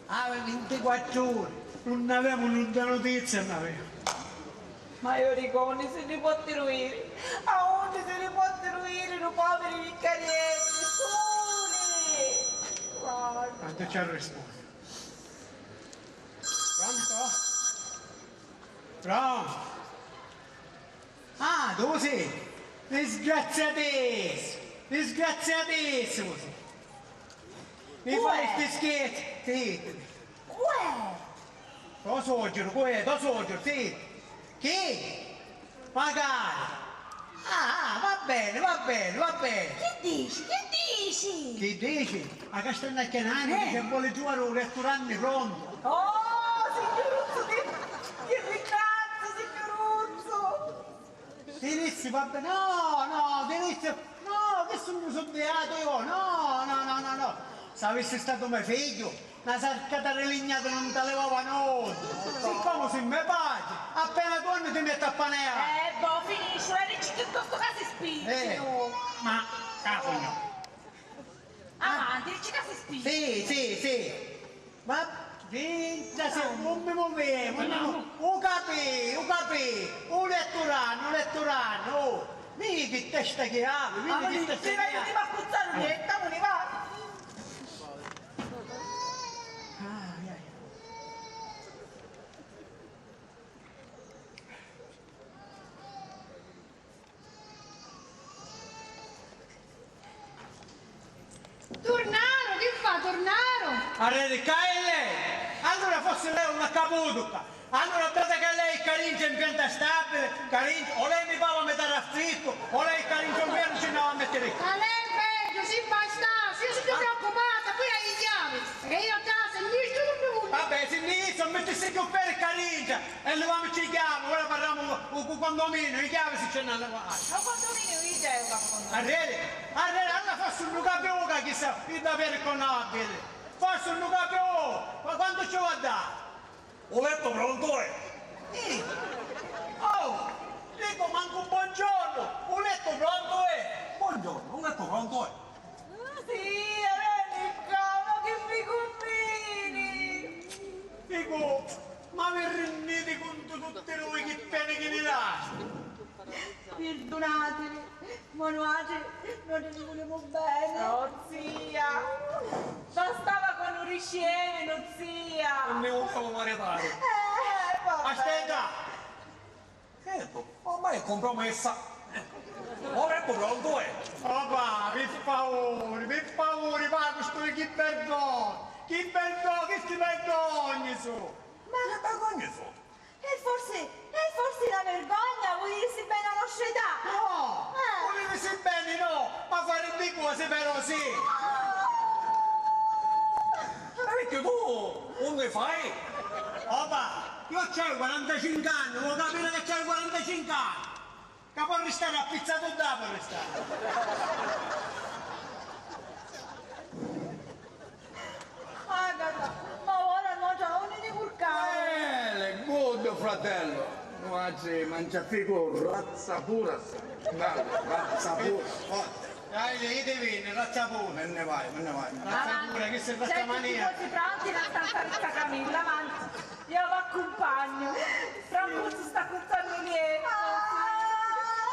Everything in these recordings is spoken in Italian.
Aveva 24 ore, non avevamo una notizia, non avevamo. Ma io dico, onde se ne può diluire? A onde se ne può diluire i poveri vicarieti, soli? Guarda. Quanto ci ha risposto? Pronto? Pronto? Ah, dove sei? Disgraziatissimo! Disgraziatissimo! Mi fai questi scherzi? Sì. Uè! Lo soggiorno, lo soggiorno, sì. Chi? Magari. Ah, va bene, va bene, va bene. Che dici? Che dici? Che dici? A Castelnau Chianani che vuole giocare un restaurante pronto. Oh, signoruzzo, che ricazzo, signoruzzo! Inizio, va bene. No, inizio. No, che sono beato io. No. Se avessi stato mio figlio, una sarcata relignata non te levava nulla. Siccome sei me pace, appena torni ti metti a paneare. Boh, finisci, la dici che in questo caso è spiccio. Ma, cavolo. Avanti, dici che si spiccio. Sì. Ma, finta se non mi muovevo, un capì, un letturano, oh. Vedi che testa che apri, vedi che testa che apri. Io ti va a puzzare un'etta, non ne va. Tornaro, che fa, Tornaro? Arredi, lei! Allora forse lei è una caputuca! Allora date che lei è Caringia in pianta stabile, Caringia, o lei mi parla a metà affitto, o lei è Caringia in pianta ci andiamo a mettere qui. Ma lei è peggio, si basta, io sono preoccupata, poi hai le chiavi, perché io a casa non mi sto. Vabbè, se inizio, mettessi più per Caringia e leviamoci le chiavi, ora parliamo con condominio, le chiavi si ce ne hanno qua. Ma condominio, io te lo condominio. Arredi, allora forse non capivo che chissà, il da per conabile, forse non capivo, ma quando ci va a dare? Ho letto pronto è? Oh, dico manco un buongiorno, un letto pronto è? Buongiorno, ho letto pronto è? Sì, Renica, ma che figurini! Dico, ma vi rendete conto tutte noi che pene che vi date? Perdonatemi, ma noi ti volevo bene. No, zia! Bastava con un riceve, no, zia! Non ne volevo maritare. Vabbè. Aspetta! Certo, ormai è compromessa. Ho letto pronto è? Papà, per favore, va, questo è chi perdono, che si vergogna su! Che vergogna so? E forse la vergogna, vuoi dirsi bene alla nostra età? No, volete bene no, ma fare due cose però sì! Perché tu non ne fai? Papà, io ho 45 anni, vuoi capire che c'hai 45 anni? Che può restare appizzato da per restare. Ma ora non c'è un di curcare. Good fratello, oggi mangia figo, razza pura, razza pura, Dai, te vieni, razza pure. me ne vai. Razza pure, che sei questa Senti, mania. tutti pronti nella stanza di sta Camilla, avanti. Io vi accompagno. Franco si sta cuzzando lieto.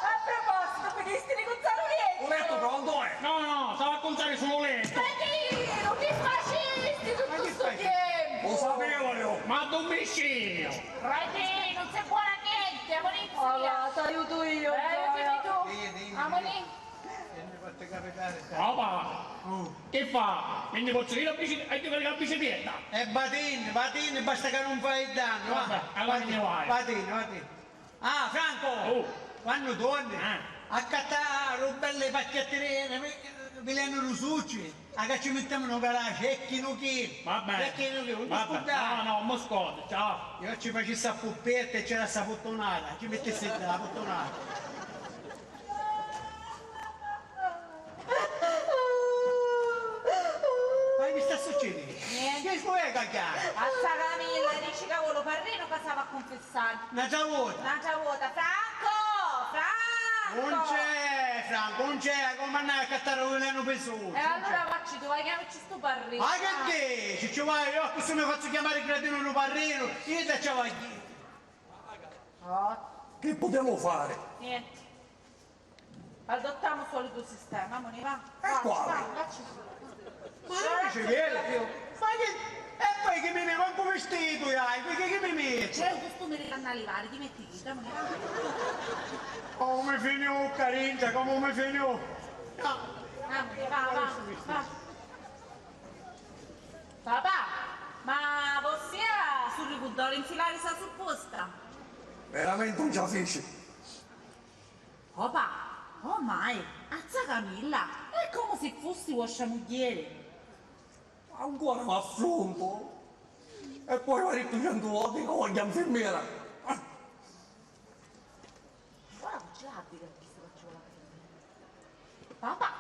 A proposito, finiste di cuzzare Ho lieto? letto pronto è? No, stavo a contare solo letto. Cretino, che fascisti tutto sto tempo? Lo sapevo io. Ma domicilio. Cretino, non sei buona a niente, ammonizia. Allora, ti aiuto io. Aiutami tu. Ammonizia. Papà, che fa? Quindi posso dire la bicicletta? Batini, basta che non fai il danno. Vabbè, allora ne vai. Batini. Ah, Franco, quando torni, accattare belle pacchettine, Vileno Rusucci, a che ci mettiamo in garage, e chi non chi. Va bene. Non Vabbè. No, moscoso, ciao. Io ci facessi a puppetta e c'era sta puttonata, ci mettessi la puttonata. Ma che sta succedendo? Niente. Che vuoi cagare? A sta Camilla dici che vuole parrino che stava a confessare. Una giavota. Una vuota. Franco! Non c'è Franco. bianco, non c'è, come andare a cattare un veleno pesoso. E allora facci tu, vai chiamarci sto parrino. Ma che dici? Ci vai, io questo mi faccio chiamare il gradino un parrino, io te ci vai dietro. Che potevo fare? Niente. Adottiamo il solito sistema, amore, va. quale? Facci. Ma non ci viene. Ma che... E poi che mi manco vestito, dai, perché che mi metti? C'è un costume di carnalivare, ti metti lì, amore, va. Come finì, Carinza, come finì? No. Amore, va. Papà, ma possiamo sul ricudore infilare sta supposta? Veramente non ce la feci. Papà, ormai, azza Camilla, è come se fossi vostra moglie. Ancora mi affronto. E poi ho detto 100 volte che voglio infermiera. Guarda, non ce l'ha di che questo faccio la prima. Papà,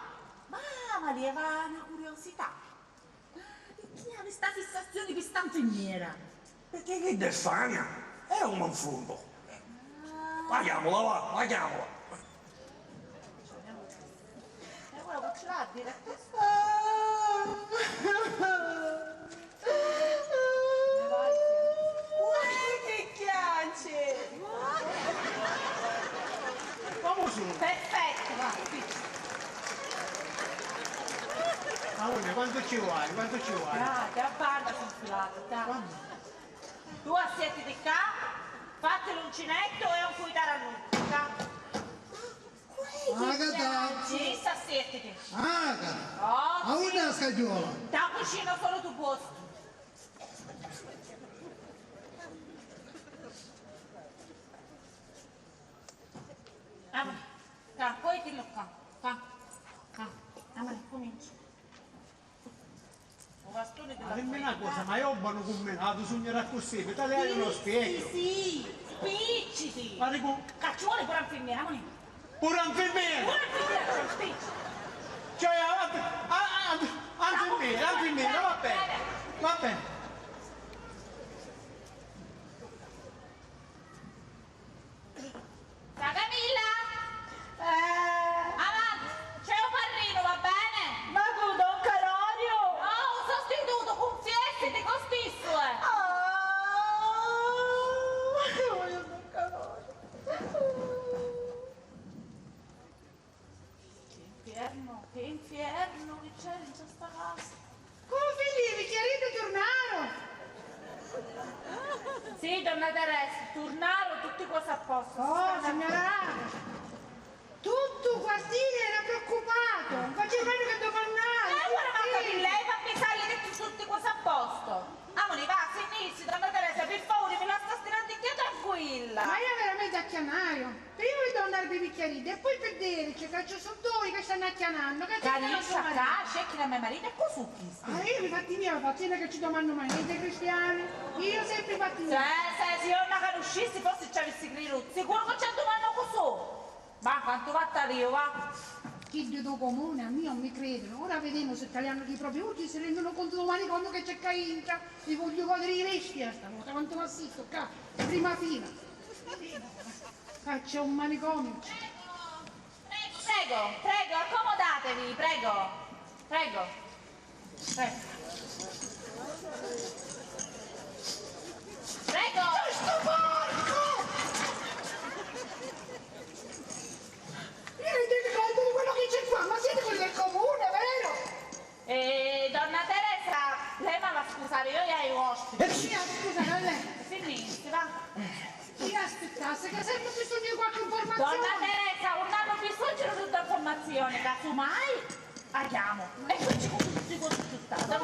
ma leva una curiosità. Ma perché ha questa fissazione di questa infermiera? Perché che è strana? È un affronto. Paghiamola, va, paghiamola. E guarda, non ce l'ha di che questo. Che piace! Come sono? Perfetto, va, qui. Amore, quanto ci vuoi? Quanto ci vuoi? Dai, a banda sono filato, dai. Tu assettiti qua, fate l'uncinetto e un cuidare a nuca. Sì, assettiti. Ah, cara. Oh, A una scagliola. da cucina solo tu posto. Amore, poi dillo qua. Amore, comincia. Un bastone della Dimmi una cosa, ma io buono con me, la tu sognerà così, per tagliare uno specchio. Sì, spicciti. Ma dico, Cacciuole pure infermiera, amore. pure infermiera! Pure infermiera, spicciti. Cioè, infermiera, va bene. Va bene. Sa Camilla? Avanti, c'è un parrino, va bene? Ma tu, Don Calorio? No, un sostituto, cuffiette, di costisso, Che inferno che c'è in questa casa. Come finivi? Chiarito tornarono? Sì, donna Teresa, tornarono tutti cose a posto. Oh, signora! Tutto il quartiere era preoccupato, non faceva bene che domandare. Guarda, ma capì lei fa pensare che tutti cose a posto. Amore, va, se inizi, donna Teresa, per favore, mi lascia stare tranquilla. Ma io veramente a chianario. Prima vi devo andare per i bicchierini e poi per dirci che ci sono due che stanno a chianando. Che Canisce a casa, cerchi da mio marito e cos'è questo? Ah, io mi fatti miei, fatti che ci domando mai niente cristiani. Io sempre fatti miei. Se io non conoscissi, forse ci avessi creduto. Sicuro che ci domando cos'è? Va, quanto va io, va? Chi di tuo comune a me non mi credono. Ora vediamo se tagliano di proprio oggi si rendono conto domani quando che c'è Caintra. Li voglio godere i vesti a stavolta. Quanto va assisto qua? Prima fila. Qua c'è un manicomio. Prego, accomodatevi, prego. Questo porco! Mi rendete conto di quello che c'è qua? Ma siete quelli del comune, vero? Donna Teresa, lei mi va a scusare, io gli ho ospiti. Scusa, a lei. Finisci, va. Chi aspettasse che sempre bisogno di qualche informazione? Donna Teresa, non hanno bisogno di tutta informazione, casomai andiamo. E qui ci tutti consultati. Ma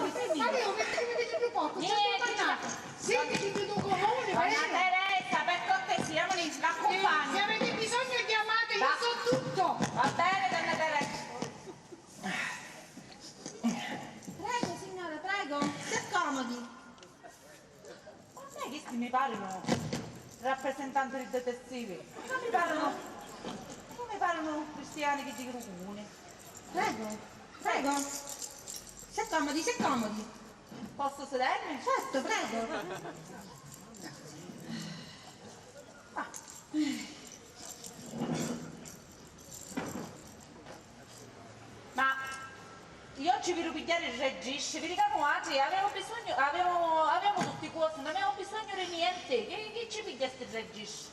io perché mi dici più poco? Niente, Siete chi di tuo comune, Donna vero? Teresa, per cortesia, non mi Se accompagni. avete bisogno chiamate, io Va. so tutto. Va bene, donna Teresa. Prego, signora, prego. Si accomodi. Ma sai che questi mi parlano rappresentanti dei detettivi? Ma mi parlano cristiani che dicono comune. Prego. Si accomodi. Posso sedermi? Certo, prego. non ci vi ripigliare il registro, vi ricamuate, avevamo tutti cose, non avevamo bisogno di niente, che ci pigliaste il registro?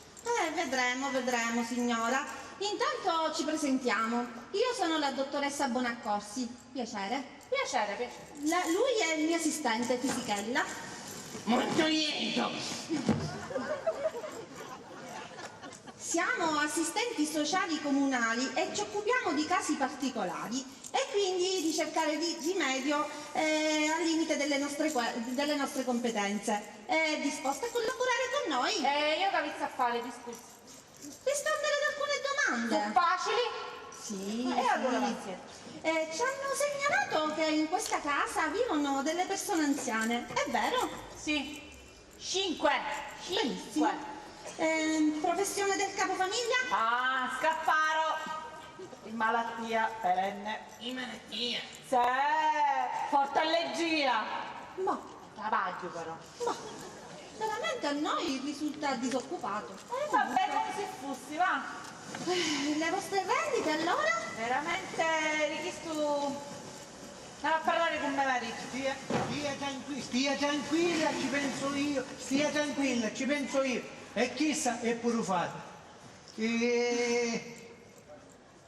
Vedremo, signora. Intanto ci presentiamo. Io sono la dottoressa Bonaccorsi. Piacere. Piacere. Lui è il mio assistente, Fisichella. Molto lieto. Siamo assistenti sociali comunali e ci occupiamo di casi particolari e quindi di cercare rimedio al limite delle nostre competenze. È disposta a collaborare con noi? Io che vi a fare, mi scusi. Rispondere ad alcune domande. Sono facili? Sì. E allora sì. Ci hanno segnalato che in questa casa vivono delle persone anziane, è vero? Sì. 5. Benissimo. Professione del capofamiglia? Ah, scapparo. In malattia perenne. In malattia. Sì, fortalleggia. Ma Travaglio però. veramente a noi risulta disoccupato. Vabbè, come se fossi, va. Le vostre rendite allora? Veramente richiesto. Andiamo a parlare con mio marito. Stia tranquilla, ci penso io. Stia tranquilla, ci penso io. E chissà, è pure fatto.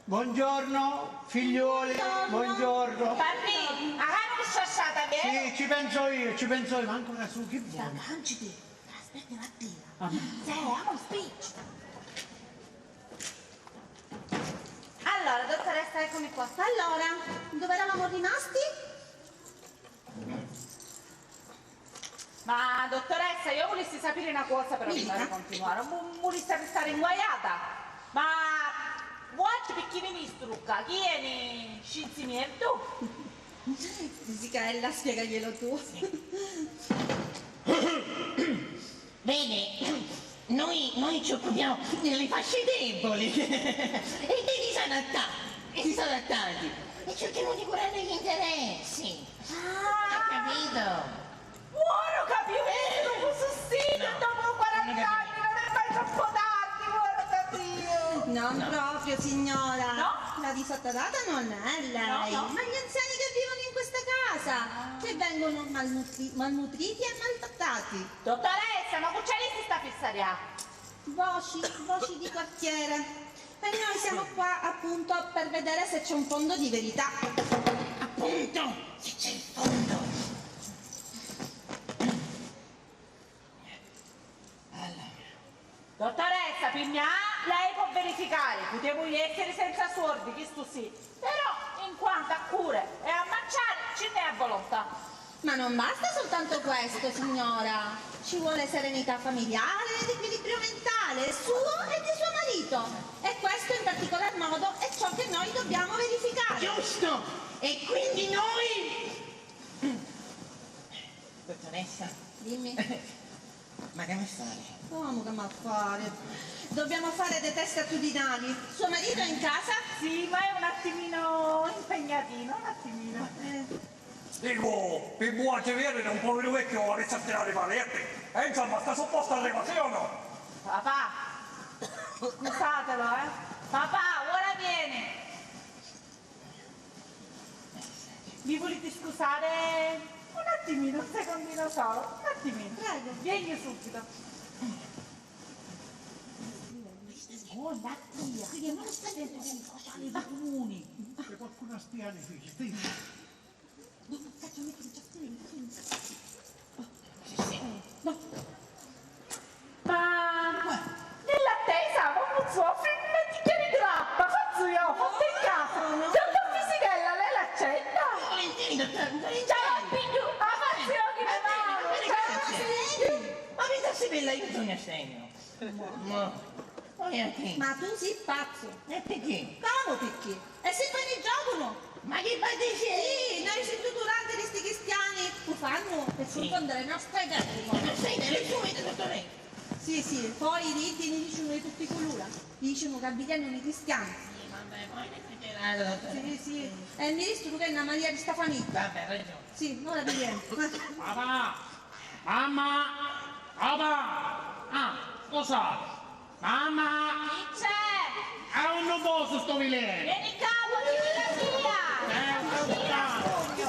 Buongiorno, figliuoli, buongiorno. Bambini, avrà sciasciata bene? Sì, ci penso io, ma ancora su, che vuoi? Lanciati, aspetti un attimo. Sì, amo speech. Allora, dottoressa, eccomi qua. Allora, dove eravamo rimasti? Ma dottoressa, io volessi sapere una cosa però prima di continuare. Volessi restare inguaiata. Ma vuoi perché ministro? Chi è ne scienziamento? Fisichella, spiegaglielo tu. Bene, noi ci occupiamo delle fasce deboli e dei disadattati e cerchiamo di curare gli interessi. Ah, Capito? buono capimento, questo sì, dopo 40 anni, non è mai troppo tardi, guarda Dio. Non proprio, signora. No? La disattata non è lei, No. ma gli anziani che vivono in questa casa, che vengono malnutriti e maltrattati. Dottoressa, ma cuccialisti sta fissaria? Voci di quartiere. E noi siamo qua appunto per vedere se c'è un fondo di verità. Appunto, se c'è il fondo. Dottoressa, Pignà, lei può verificare, potevo essere senza sordi, questo sì, però in quanto a cure e a mangiare ce n'è a volontà. Ma non basta soltanto questo, signora. Ci vuole serenità familiare ed equilibrio mentale, suo e di suo marito. E questo in particolar modo è ciò che noi dobbiamo verificare. Giusto! E quindi noi... Dottoressa, Dimmi. ma che vuoi fare? Come che fare? Dobbiamo fare dei test attitudinali. Suo marito è in casa? Sì, ma è un attimino impegnatino, un attimino. Dico, per buonci viene da un povero vecchio a risattirare i paletti. E insomma, sta sopposta all'evasione. Papà, scusatelo, Papà, ora viene. Mi volete scusare? Un attimino, un secondino solo, un attimino. Prego. Vieni subito. Oh, la tia, che non stai dentro con i sociali dei comuni. Se qualcuno spia nei figli, stia. Ma nell'attesa, non soffri, metti chiari grappa, faccio io, fatto in casa. Dottor Fisichella, lei l'accetta? Volentieri, dottore, Ciao, figlio, avanzio che ne va. ma mi dà bella io sono assegno. Ma che? Ma tu sei pazzo. E perché? Come perché? E se poi ne giocano? Ma che fate Sì, noi siamo durante questi cristiani lo fanno per confondere le nostre idee. non sei delle sue, dottore? Sì, poi i riti ne dicono di tutti colori. Dicono che abbigliano i cristiani. Sì, vabbè, poi ne esagerato, dottore. Sì. E il ministro che è una Maria di sta famiglia. Vabbè, hai ragione. Sì, ora ti viene. Papà! Mamma! Papà! Ah, scusate! Mamma! Chi c'è? Non posso sto veleno! Vieni in capo, vieni la figlia. Sto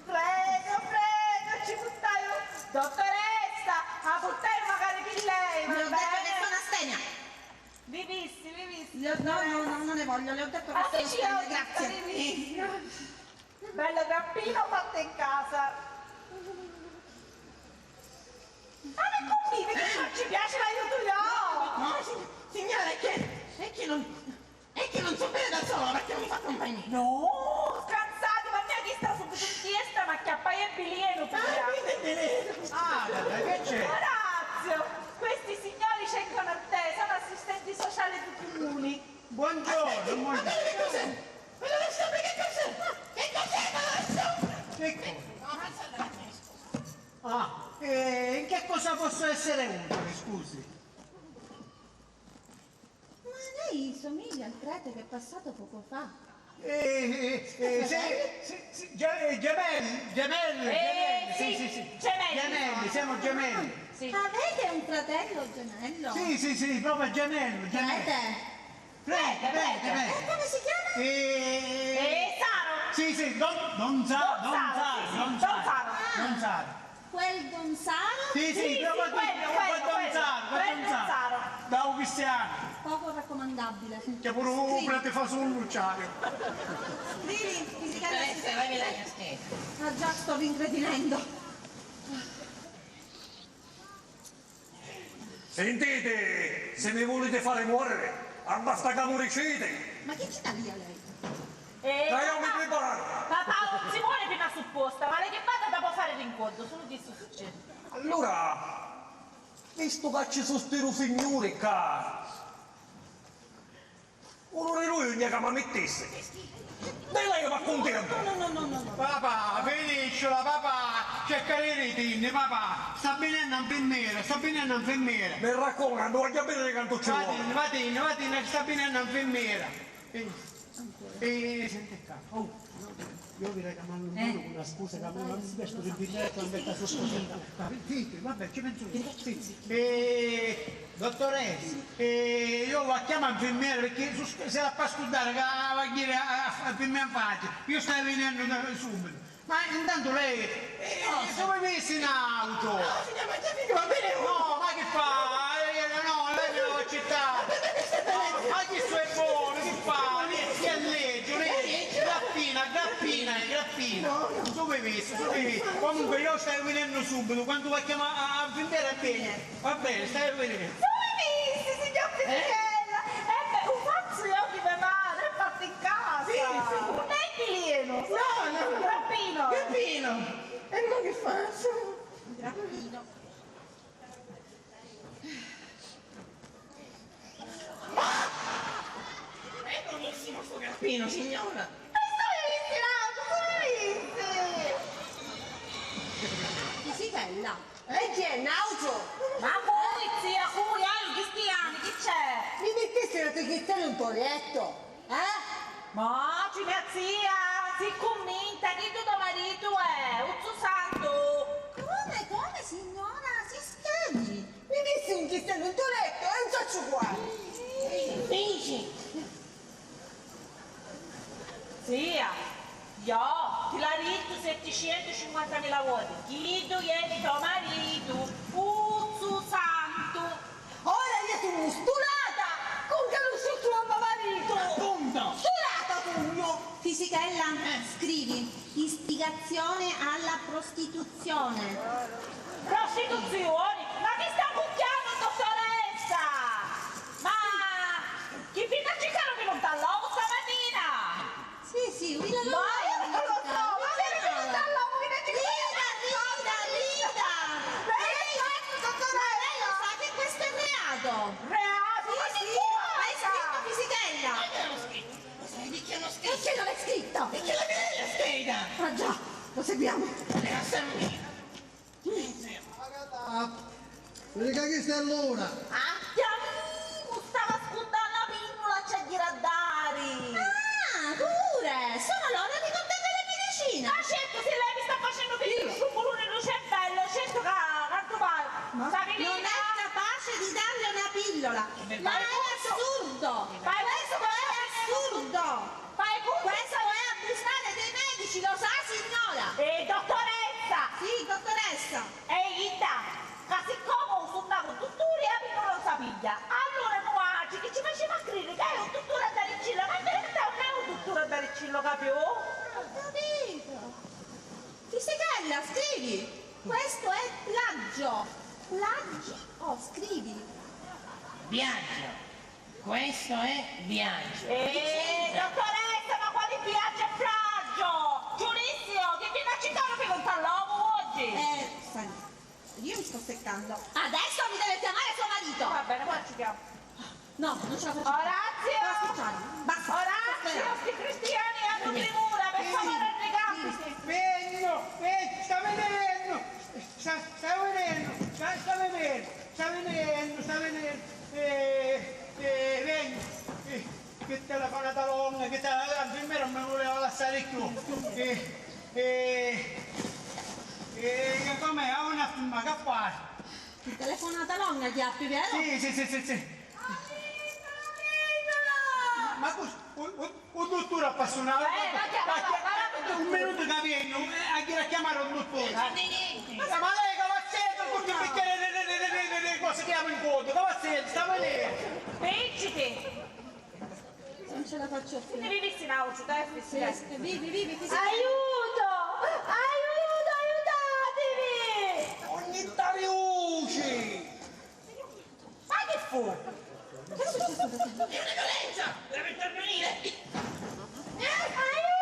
Prego, ci buttai. Dottoressa, a buttare magari chi lei, Le ho va detto che bene? sono astemia. Vivissi. No, non ne voglio, le ho detto che sono astemia, grazie. Bello grappino fatto in casa. Ma ne convive che non ci piace l'aiuto io! No, signora, è che non so bene da solo, perché mi fa compagnia. No, scansati, ma ne chi sta subito in testa, ma che appai è bilieno tu Ah, vabbè, che c'è? Orazio, questi signori cercano a te, sono assistenti sociali di comuni. Buongiorno, buongiorno. Me lo lascio sapere che cos'è? Che cos'è, me lo lascio? Che cosa? No, non so da questo. Ah, in che cosa posso essere utile, scusi? Ma lei somiglia al prete che è passato poco fa. Gemelli, Sì, gemelli, siamo gemelli. Sì. Avete un fratello gemello? Sì, proprio gemello. Prete? Prete. Come si chiama? Saro. Sì, Don Zaro. Quel Gonzalo? Sì, proprio Don Zaro. Da un cristiano, Poco raccomandabile. che pure un prete fa sul luciario. Scrivi, fisicamente. Dottoressa, vai là in scheda. Ah già, sto incretinendo. Sentite, se mi volete fare muovere, basta che moricete. Ma che ci dà via lei? Dai, io mi preparo. Papà non si vuole prima supposta, ma lei che vada dopo fare l'incontro, solo di succede. Allora, visto che ci sono sti signori qua, uno di lui non che mi mettesse. Dai lei va contento. No. Papà, finiscila, papà, cercare i ritini, papà, sta venendo un'infermiera. Mi raccomando, voglio bene quanto ci vuole. Vattene, sta venendo un'infermiera. Senti qua, io vi chiamando con una scusa che non mi piace il biglietto, non metto su scusina. Vabbè, ci penso io. Sì. Dottoressa, io la chiamo infermiera perché se la fa scudare che va a dire a infermiera in faccia, io stai venendo subito. Ma intanto lei, come messi in auto? No, signora Mangiafico, va bene. No, ma che fa? No, lei me l'ho accettato. Ma che suo è buono, che fa? Che allegio, lei? Grappina. Dove messo? Comunque io stai venendo subito, quando va a chiamare a vendere va bene, stai venendo. Dove visti, signor Pizzella? Un pazzo io di mia madre, è fatto in casa. Sì. Non è bilieno. No. Grappino. Grappino. E mo che faccio? Grappino. È buonissimo sto grappino, signora. Fisicella. E chi è? Naucio? Ma voi, zia, curiali, cristiani, chi c'è? Mi metteste la etichetta in un toiletto? Ma, mia zia, si commenta, chi tuo marito è? Uzzo santo. Come signora? Si scheggi. Mi messi un chistino in un toiletto e non faccio qua. Dici? Zia, io ti la ritto 750.000 volte. Chi tu è tuo marito? Uzzo santo. Ora io sono stulata con che non so tuo marito. Appunto. Stulata tu. Fisichella, scrivi istigazione alla prostituzione. Prostituzione? Ma chi sta cucchiando, dottoressa? Ma chi fino a cercare che non dà l'uovo stamattina? Sì, Willa lo Ma io non lo so, ma vieni che non dà l'uovo fino a cercare. Rita! Lei lo sa che questo è reato? Reato? Ma Sì, che hai scritto Fisichella? L'ho scritto. Lo sai di chi l'ho scritto? Perché non l'hai scritto? E che la viene la scheda? Ah già, lo seguiamo. Le assemblea. Perché che stai allora? Andiamo, stava scudando la pinnola, c'è di radari. Ah, pure! Sono loro che contengono la medicina! Ma certo, se lei mi sta facendo venire su colore non c'è bello, certo che quanto vale. Non è capace di darle una pillola! Ma è assurdo! Fai Questo è assurdo! Fai punto! Questo è abusare dei medici, lo sa signora? bella, scrivi. Questo è plagio. Plagio. Oh, scrivi. Viaggio. Questo è viaggio. Dottoressa, ma quali viaggio e plagio? Giurissimo, che viene a citare per contarlo oggi? Senti, io mi sto seccando. Adesso mi deve chiamare suo marito. Va bene, poi ci chiamo. No, non ce la faccio. Orazio! Basta. Orazio, sti cristiani hanno premura, per favore regàmbisi. Vengo, sta venendo, vengo, che telefonata longa, che l'infermiera non mi voleva lasciare più, com'è, ha una firma, che fai? Telefonata longa, chiappi, vero? Sì. Ma un dottore appassionato, un minuto che viene, a chi la chiamare un dottore? Ma lei che va a sentire tutti i bicchieri le cose che abbiamo in conto, che va a sentire, sta venendo. Vinciti! Non ce la faccio più. Ti vivi in auto, dai, Vivi, ti Aiuto! Aiutatemi! Ogni tariuci! Ma che fu? Che è successo? È una violenza! Deve intervenire! Aiuto!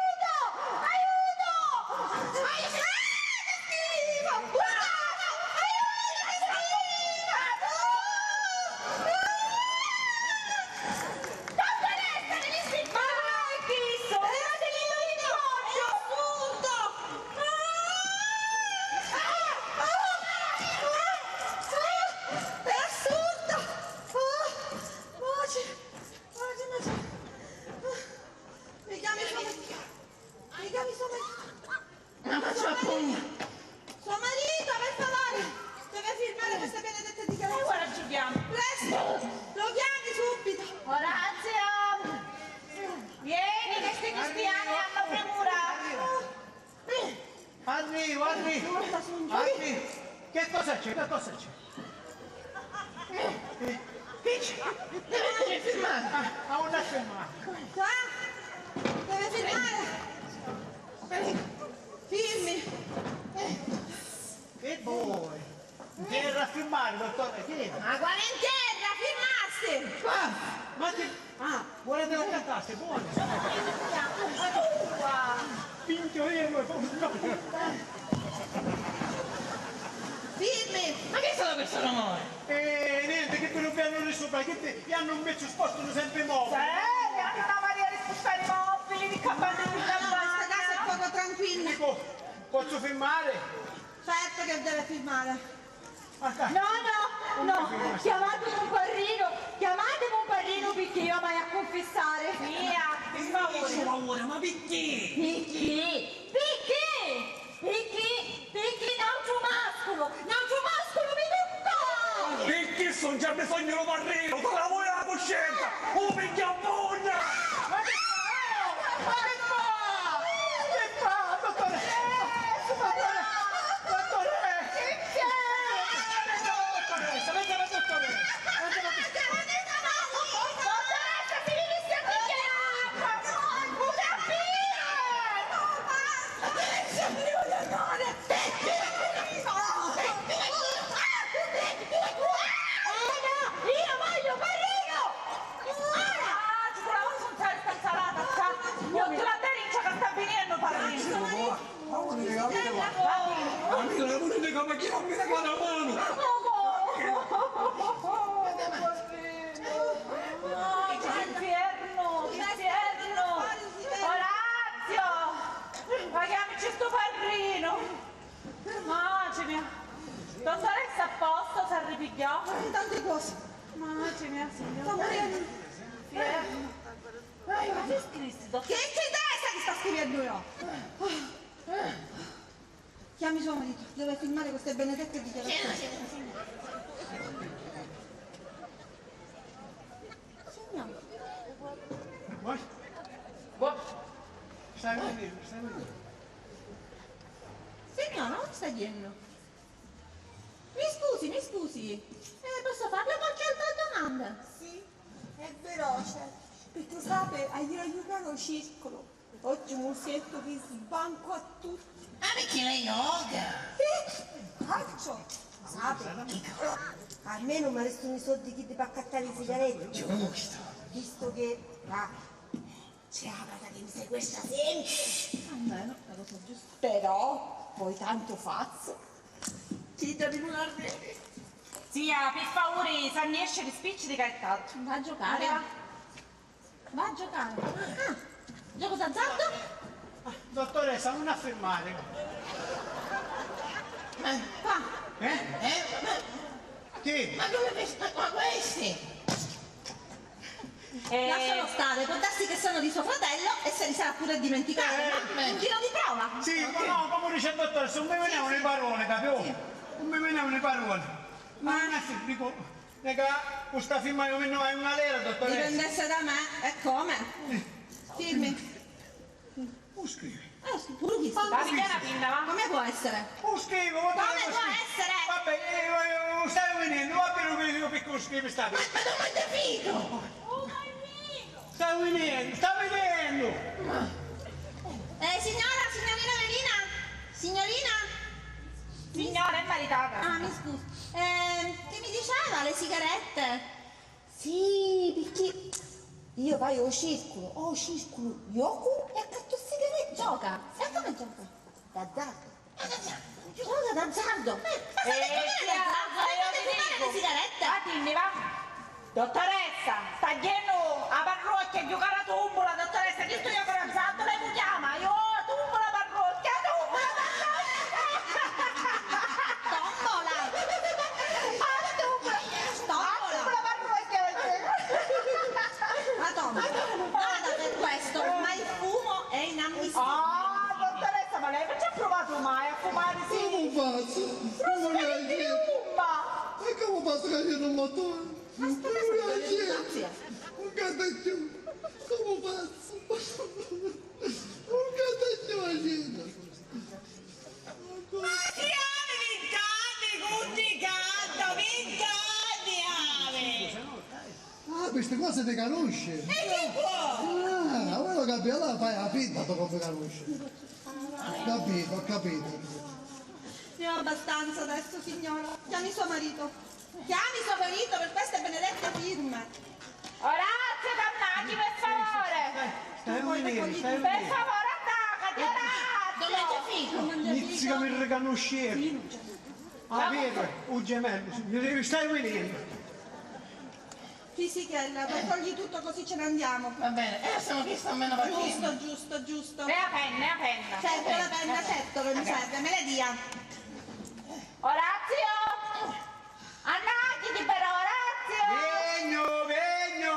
Ma faccio la pugna! Suo marito, per favore! Deve firmare queste benedette dichiarazioni. Ora ci chiamo. Presto! Lo chiami subito! Orazio! Vieni, che sti cristiani hanno premura! Arrivo. Che cosa c'è? Deve firmare! Ha una firma. Deve firmare! Firmi! Che vuoi? Terra a firmare, dottore, che? Ma quale in terra, firmaste! Ma che... volete la cantasse, buona. Pinchio io, Firmi! Ma che è stato questo rumore? niente, che quello piano di sopra, che gli hanno invece spostano sempre mobili. Hanno una mania di spostare i mobili, di capanne di Questa casa è poco tranquilla. Posso firmare? Certo che deve firmare. No, chiamate Pomparrino perché io vai a confessare. Via, per favore. paura, ma perché? Perché non c'è mascolo mi tocca! Perché sono già bisogno di parrino, te la vuoi la coscienza? Oh, perché a voglia! Che fa, dottore? Dottoressa a posto, si è ripigliato. Tante cose. Mamma mia, Sto signora. morendo. Ma che scristi, Che testa che sta scrivendo io? Chiami suo marito, deve firmare queste benedette dichiarazioni. Signore. Stai venendo. Signora, cosa stai dicendo? Mi scusi. Posso farle qualche altra domanda? Sì, è veloce. Perché sapete, ieri ho giocato al circolo. Oggi mi sento che sbanco a tutti. Ma perché lei yoga? faccio? Sapete? Almeno mi restano i soldi che ti fa accattare le sigarette. Giusto. Visto che c'è la casa che mi sequestra sempre. Almeno la cosa giusta. Però, poi tanto fazzo. Ci devi non ardere. Zia, per favore, se ne esce di spicci di cartaggio. Va a giocare. Va a giocare. Ah, gioco d'azzardo? Dottoressa, non affermare. Qua. Chi? Ma dove questa qua questi? Lascialo stare, può darsi che sono di suo fratello e se li sarà pure dimenticato. Un giro di prova. Sì, no, come dice il dottoressa, non mi venivano le parole, capito? Non mi venivano le parole. Ma dico, questa firma io vengo a una lira, dottoressa. Dipendesse da me, e come? Firmi. Non scrivi. Pure chi sta? La vediamo pinna, va? Come può essere? Non scrivo, va Come bene. può essere? Vabbè, io stai venendo, va bene che io piccolo scrivi sta. Ma non ho capito! Sta venendo, sta venendo. Signora, signorina Melina? Signorina? Signora, è maritata. Ah, mi scusi. Che mi diceva, le sigarette? Sì, perché io poi ho circolo, Yoku e accatto sigarette. Gioca. E come gioca? D'azzardo. Gioca d'azzardo. Ma Zia, io ti dico. le sigarette? Va, dimmi, va. Dottoressa, sta chiedendo a parrocchia a giocare a tombola, dottoressa, che sto io corazzando, lei mi chiama, io tombola parrocchia, tombola Nada per questo, ma il fumo è inammissibile. Ah, dottoressa, ma lei non ci ha provato mai a fumare, sì? Come faccio? Non mi piace. Fumma! E come posso che io non motore? Non mi piace. Un cantaccio. Come faccio? Un cantaccio agito. Ah, queste cose ti conosci? E che può? Ah, quello che là fai la finta dopo mi conosci. Ho capito. Ne ho abbastanza adesso, signora. Chiami suo marito. Chiami suo marito per queste benedette firme. Orazio Cannati, per favore! Stai venendo, stai Per venendo. favore, attaccati, Orazio! Inizia mi riconoscere. Ah, vero, un gemello, stai venendo. Fisichella, togli tutto così ce ne andiamo. Va bene, siamo qui, sta meno partita. Giusto. E la penna. Certo, la penna, certo che mi serve, me la dia. Orazio! Annati però, Orazio! Vegno!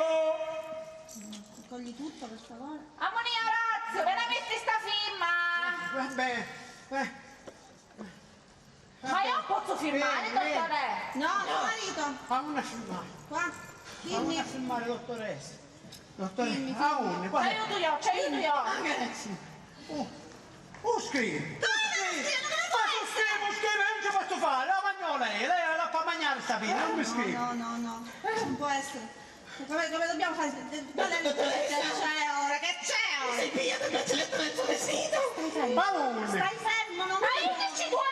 Togli tutto, per favore. Ammoni Orazio, vieni a mettere sta firma! Vabbè. Ma io non posso firmare, Bene. dottore? No, tuo marito. Fammi una filmare. Qua. Fammi Dimmi. una filmare, dottoressa. Dottoressa, une, qua. Ci aiuto io. Scrivi. Ma scrivi, non ci posso fare. La mangio lei la fa mangiare sta fine, non mi scrivi. No, non può essere. Come dobbiamo fare? Qual è il c'è ora? Che c'è ora? Sei pigliato il braccialetto nel tuo vestito? Ma une. Stai fermo, non Ma io che ci vuole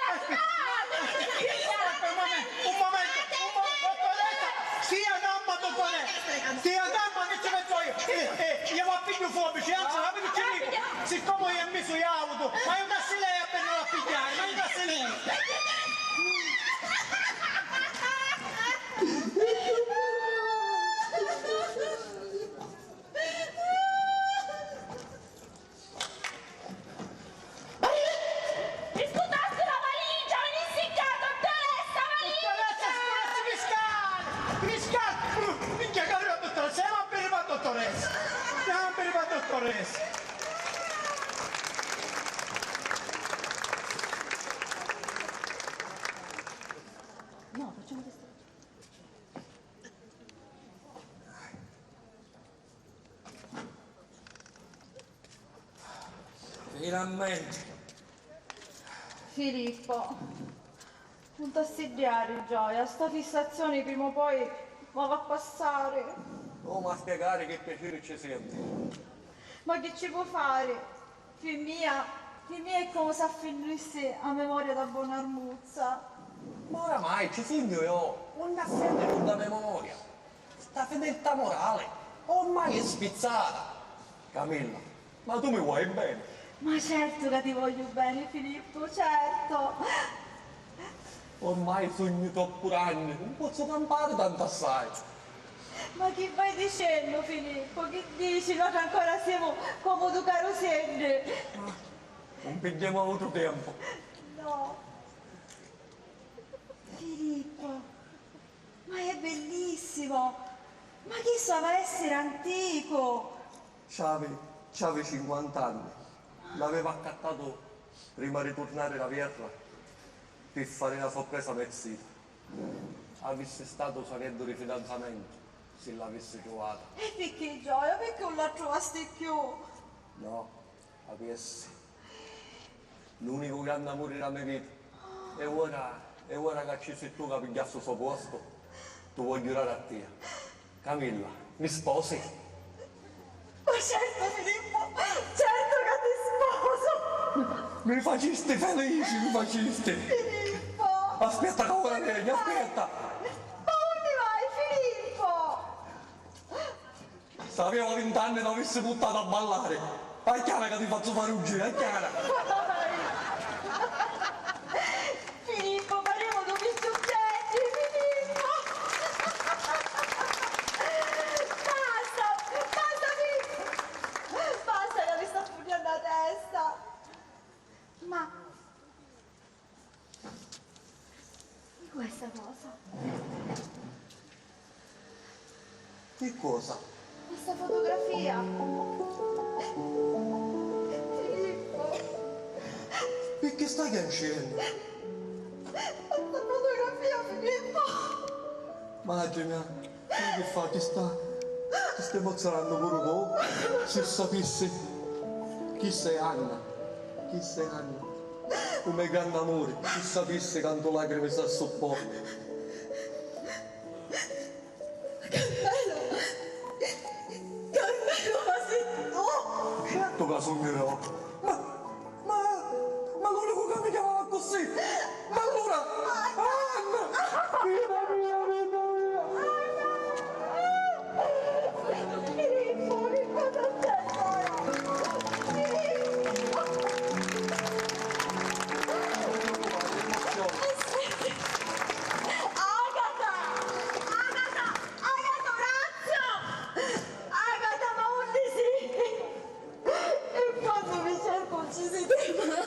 Un momento, dottoressa, stia calma, dottoressa, stia calma che ci metto io, io mi appiglio fuori, anzi, la vedo ci dico, siccome io ho messo l'auto, ma aiutassi lei a prenderlo a pigliare, ma aiutassi lei. Scusate la valigia, venisse qua, dottoressa, valigia! Fiscale! Minchia che arriva dottoressa, siamo appena dottoressa! Siamo appena dottoressa! No, facciamo questo. Finalmente. Filippo, non t'assediare Gioia, sta fissazione prima o poi ma va a passare. Come a spiegare che piacere ci senti? Ma che ci può fare? Figlia mia è come se affinisse a memoria da buona armuzza. Ma oramai ci sogno io, non affetti tutta memoria. Sta fedeltà morale, ormai è spizzata. Camilla, ma tu mi vuoi bene? Ma certo che ti voglio bene, Filippo, certo. Ormai sogno troppo anni, non posso campare tanto assai. Ma che vai dicendo, Filippo? Che dici? Noi ancora siamo come tu caro sempre. Non pigliamo altro tempo. No. Filippo, ma è bellissimo! Ma chi so va essere antico? C'ave 50 anni. L'aveva accattato prima di tornare la terra per fare la sorpresa mezzita. Avesse stato sarebbe di fidanzamento se l'avesse trovata. E perché gioia? Perché non la trovasti più? No, avesse. L'unico grande amore della mia vita. E ora che ci sei tu che pigliasse il suo posto, tu vuoi giurare a te. Camilla, mi sposi? Ma certo, Filippo, certo che ti sposo. Mi faciste felici, mi faciste. Filippo. Aspetta che ora vieni, aspetta. Ma dove vai, Filippo? Se aveva 20 anni non avessi buttato a ballare. È chiaro che ti faccio fare un giro, è chiaro. Filippo, parliamo di picciocchetti, Filippo! Basta, Filippo! Basta che mi sta pugnando la testa! Ma... di questa cosa? Che cosa? Questa fotografia! Filippo! Perché stai piangendo? Questa fotografia, Filippo! Madre mia, che fa? Ti stai emozionando pure tu? Se sapessi chi sei Anna, chi sei Anna, come grande amore, se sapessi quanto lacrime sta sopporto. Carmelo, ma sei tu? Certo che sognerò. Ma l'unico che mi chiamava così! Ma allora, Anna! Vita mia, vita mia! Filippo, che cosa c'è ora? Agata! Agata! Agata, Orazio! Agata, ma onde sì? E quando mi cerco non ci si trema.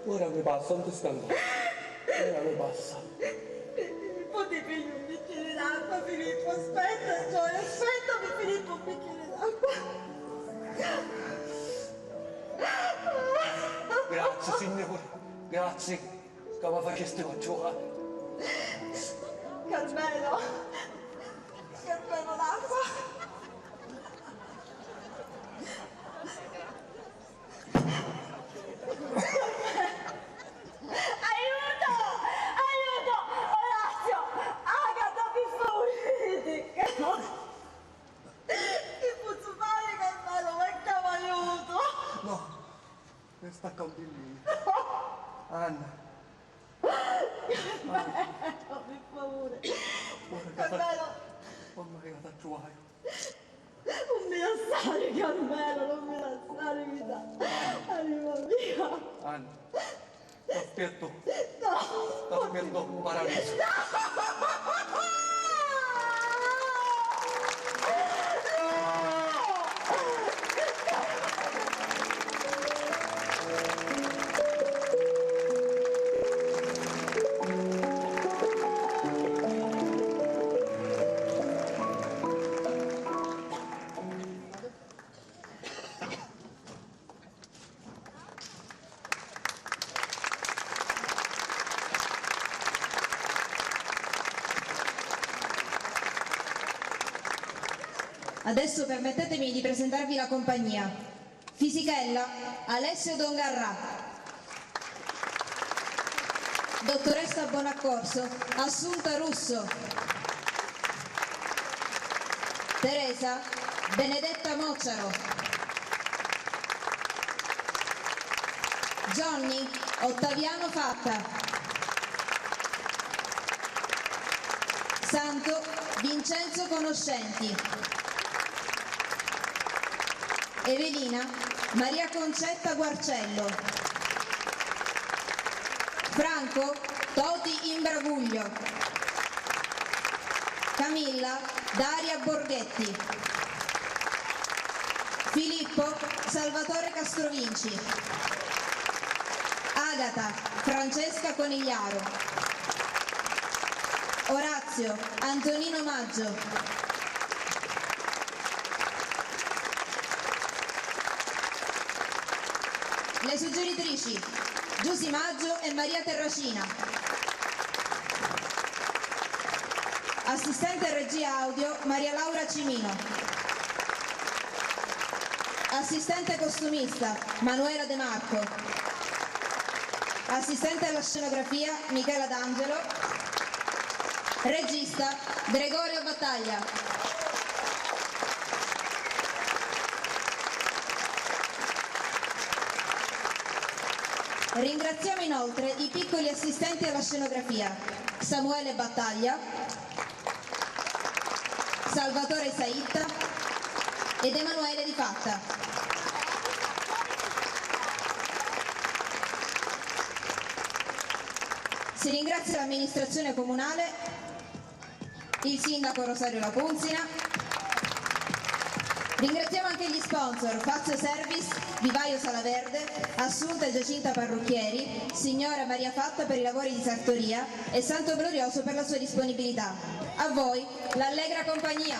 Ora mi passa, non ti scandalo. Ora mi passa. Filippo, ti piglio un bicchiere d'acqua, Filippo, aspetta, Gioia, aspettami, Filippo, un bicchiere d'acqua. Grazie, signore. Grazie. Che mi faceste giocare. Carmelo, Carmelo, l'acqua. Aiuto! Aiuto! Orazio! Agata, mi politica! Che posso fare, Carmelo? Mancava aiuto! No, mi sta condillino. Anna. Carmelo, per favore! Carmelo! Non mi arrivate a trovare. Non mi lasciare, Carmelo, non mi lasciare, vita! Anima mia! Anna. T'aspetto. No! T'aspetto un paradiso. Adesso permettetemi di presentarvi la compagnia. Fisichella, Alessio Dongarrà. Dottoressa Bonaccorso, Assunta Russo. Teresa, Benedetta Mocciaro. Johnny, Ottaviano Fatta. Santo Vincenzo Conoscenti. Evelina Maria Concetta Guarcello. Franco Toti Imbraguglio. Camilla Daria Borghetti. Filippo Salvatore Castrovinci. Agata Francesca Conigliaro. Orazio Antonino Maggio. Le suggeritrici Giusy Maggio e Maria Terracina. Assistente regia audio Maria Laura Cimino. Assistente costumista Manuela De Marco. Assistente alla scenografia Michela D'Angelo. Regista Gregorio Battaglia. Ringraziamo inoltre i piccoli assistenti alla scenografia Samuele Battaglia, Salvatore Saitta ed Emanuele Di Fatta. Si ringrazia l'amministrazione comunale, il sindaco Rosario Lapunzina. Ringraziamo anche gli sponsor Fazio Service, Vivaio Salaverde, Assunta e Giacinta Parrucchieri, Signora Maria Fatta per i lavori di sartoria e Santo Glorioso per la sua disponibilità. A voi l'allegra compagnia.